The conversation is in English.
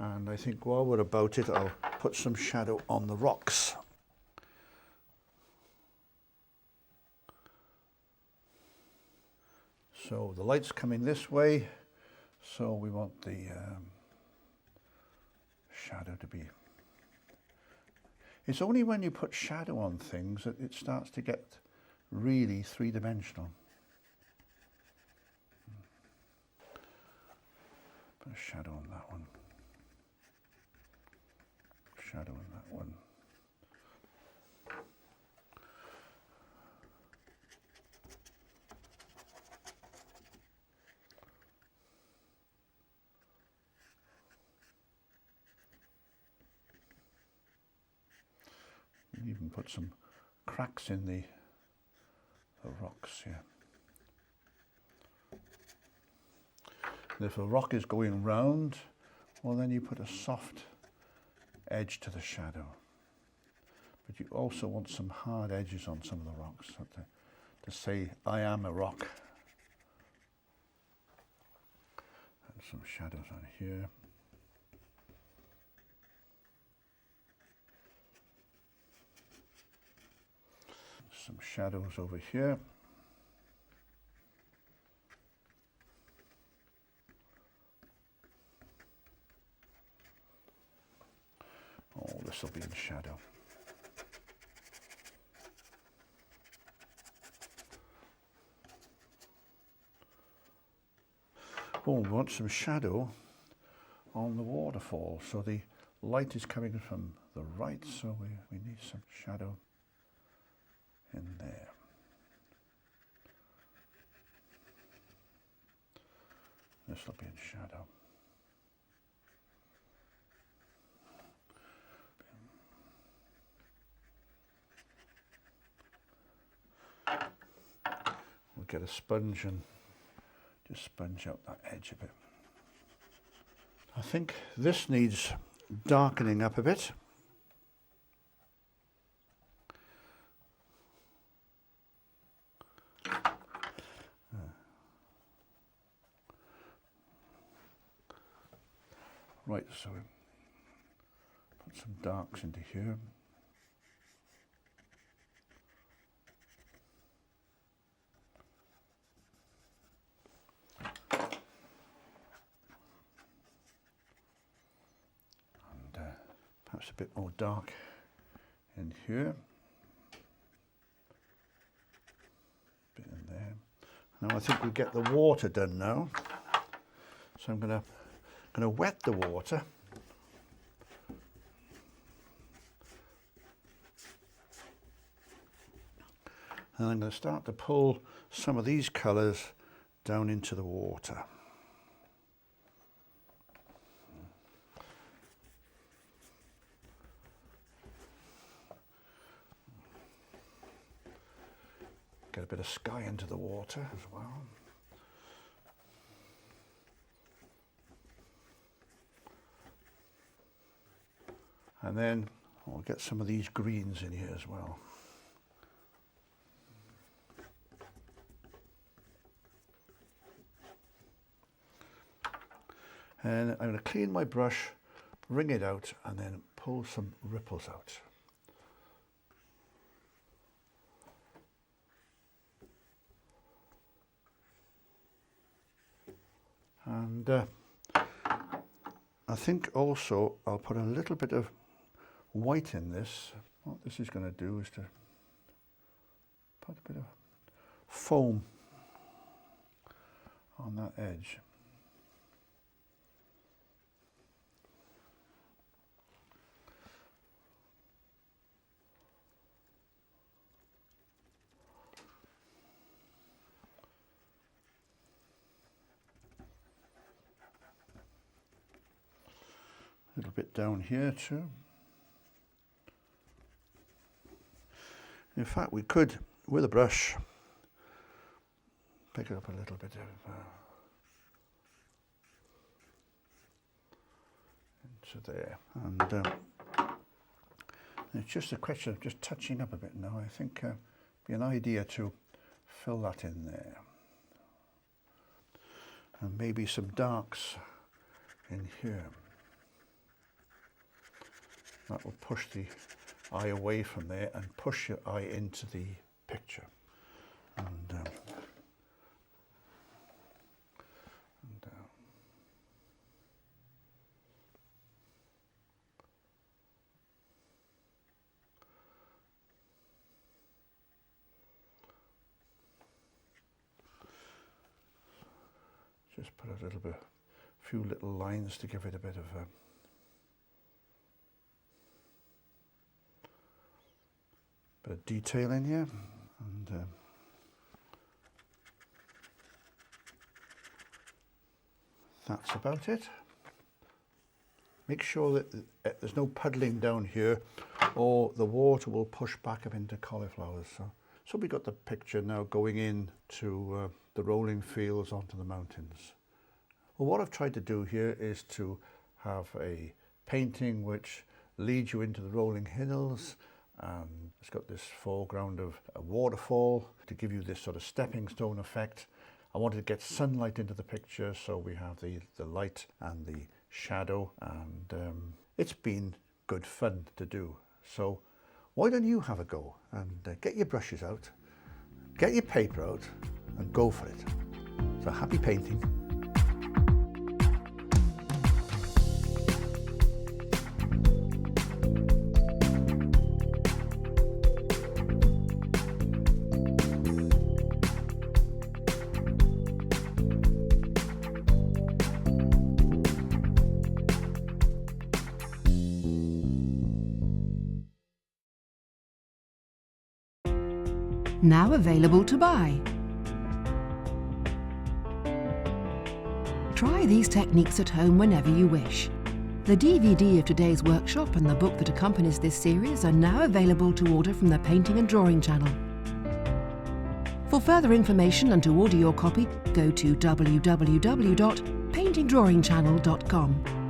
And I think while we're about it, I'll put some shadow on the rocks. So the light's coming this way, so we want the shadow to be... It's only when you put shadow on things that it starts to get really three-dimensional. Put a shadow on that one. Shadow on that one. Even put some cracks in the rocks here. And if a rock is going round, well then you put a soft edge to the shadow. But you also want some hard edges on some of the rocks to say, I am a rock. And some shadows on here. Some shadows over here. Oh, this will be in shadow. Oh, we want some shadow on the waterfall. So the light is coming from the right, so we need some shadow in there. This will be in shadow. We'll get a sponge and just sponge out that edge a bit. I think this needs darkening up a bit. Right, so put some darks into here. And perhaps a bit more dark in here. A bit in there. Now I think we get the water done now. So I'm going to wet the water. And I'm going to start to pull some of these colours down into the water. Get a bit of sky into the water as well. And then I'll get some of these greens in here as well. And I'm going to clean my brush, wring it out, and then pull some ripples out. And I think also I'll put a little bit of white in this. What this is going to do is to put a bit of foam on that edge. A little bit down here too. In fact, we could, with a brush, pick up a little bit of into there. And it's just a question of just touching up a bit now. I think it'd be an idea to fill that in there. And maybe some darks in here. That will push the eye away from there and push your eye into the picture. And down. Just put a little bit, a few little lines to give it a bit of detail in here, and that's about it. Make sure that there's no puddling down here, or the water will push back up into cauliflowers. So we got the picture now going into the rolling fields onto the mountains. Well, what I've tried to do here is to have a painting which leads you into the rolling hills. It's got this foreground of a waterfall to give you this sort of stepping stone effect. I wanted to get sunlight into the picture, so we have the light and the shadow, and it's been good fun to do. So why don't you have a go and get your brushes out, get your paper out, and go for it. So happy painting. Now available to buy. Try these techniques at home whenever you wish. The DVD of today's workshop and the book that accompanies this series are now available to order from the Painting and Drawing channel. For further information and to order your copy, go to www.paintingdrawingchannel.com.